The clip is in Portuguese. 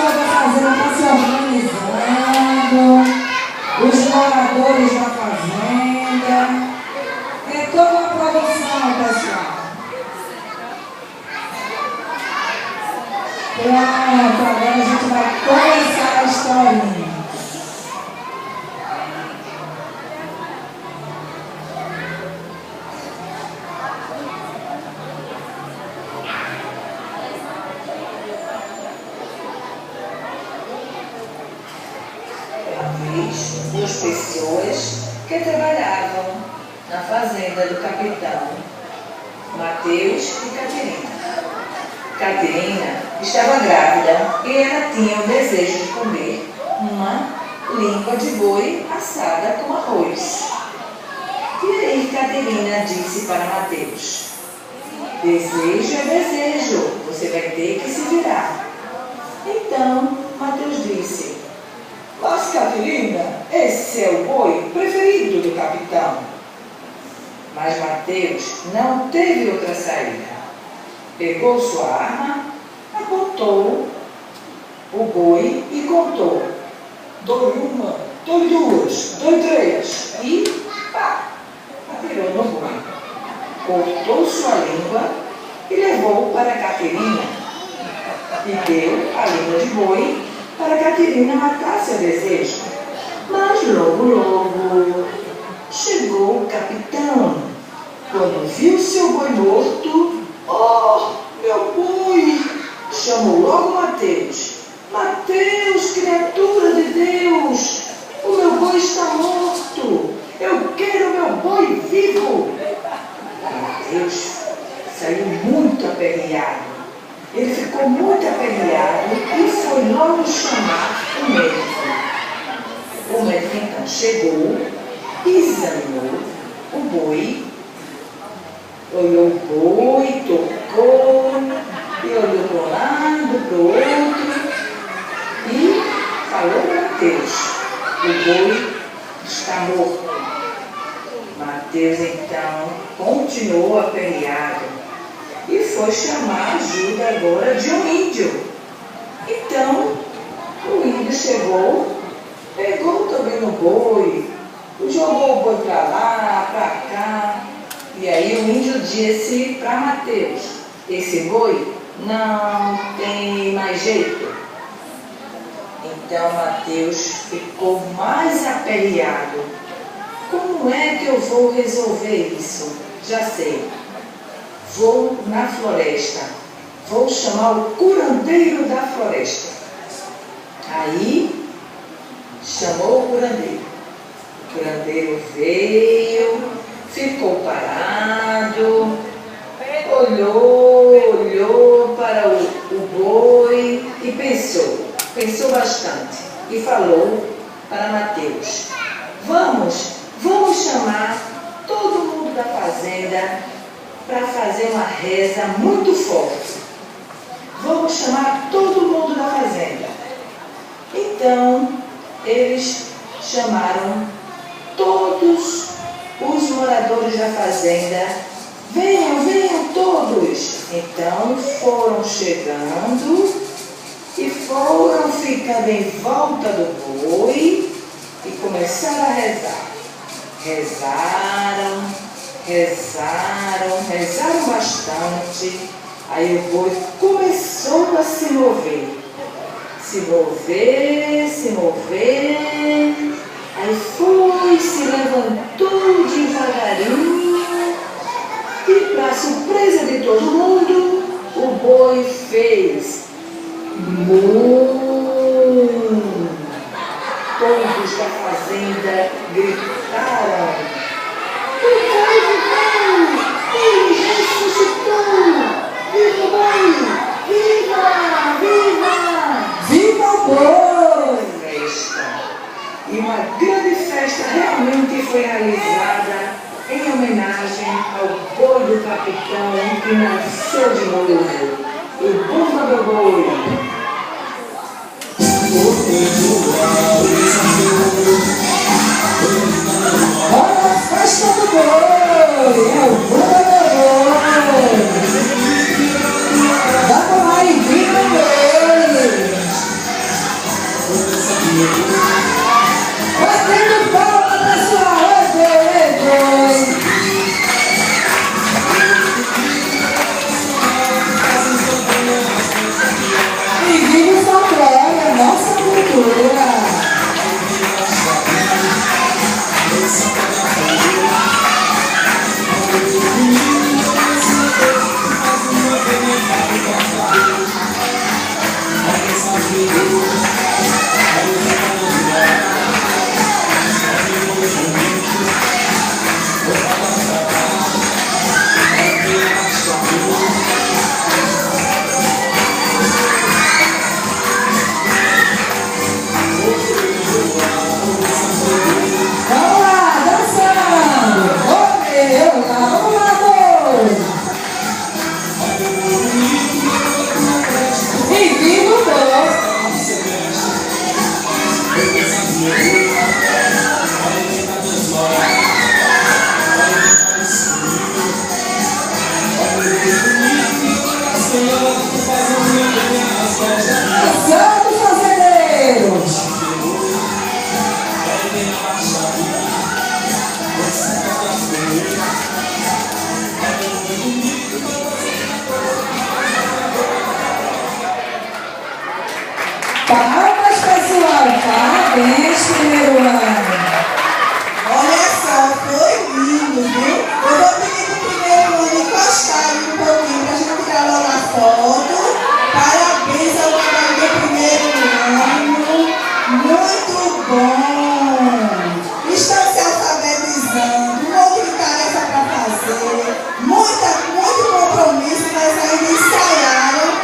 pessoal da fazenda está se organizando, os moradores da fazenda. É toda uma produção, pessoal. Pronto, agora a gente vai começar a historinha. Duas pessoas que trabalhavam na fazenda do capitão, Mateus e Caterina. Caterina estava grávida e ela tinha o desejo de comer uma língua de boi assada com arroz. E aí Caterina disse para Mateus: desejo é desejo, você vai ter que se virar. Então Mateus disse: mas, Caterina, esse é o boi preferido do capitão. Mas Mateus não teve outra saída. Pegou sua arma, apontou o boi e contou: doi uma, doi duas, doi três. E pá, atirou no boi. Cortou sua língua e levou para Caterina. E deu a língua de boi para Caterina matar seu desejo. Mas logo chegou o capitão. Quando viu seu boi morto, oh, meu boi! Chamou logo Mateus. Mateus, criatura de Deus, o meu boi está morto. Eu quero meu boi vivo. Mateus saiu muito aperreado. Ele ficou muito aperreado e foi logo chamar o médico. O médico então chegou, examinou o boi, olhou o boi, tocou, e olhou para um lado, para o outro, e falou para Mateus: o boi está morto. Mateus então continuou aperreado e foi chamar ajuda agora de um índio. Então, o índio chegou, pegou também no boi, jogou o boi para lá, para cá. E aí o índio disse para Mateus: esse boi não tem mais jeito. Então Mateus ficou mais aperreado. Como é que eu vou resolver isso? Já sei. Vou na floresta, vou chamar o curandeiro da floresta. Aí, chamou o curandeiro. O curandeiro veio, ficou parado, olhou para o boi e pensou bastante. E falou para Mateus: vamos chamar todo mundo da fazenda para fazer uma reza muito forte. Vamos chamar todo mundo da fazenda. Então, eles chamaram todos os moradores da fazenda. Venham todos. Então, foram chegando e foram ficando em volta do boi e começaram a rezar. Rezaram bastante. Aí o boi começou a se mover. Aí foi, se levantou devagarinho e, para surpresa de todo mundo, o boi fez mu. Todos da fazenda gritaram: ele ressuscitou! Viva o boi! Viva o boi! Festa. E uma grande festa realmente foi realizada em homenagem ao boi do capitão que nasceu de novo. O Bumba do Boi. Olha a festa do boi! É o Bumba do Boi! Dá para lá e viva o boi! Segura. Santos fazendeiros. Palmas, pessoal. Parabéns, primeiro ano.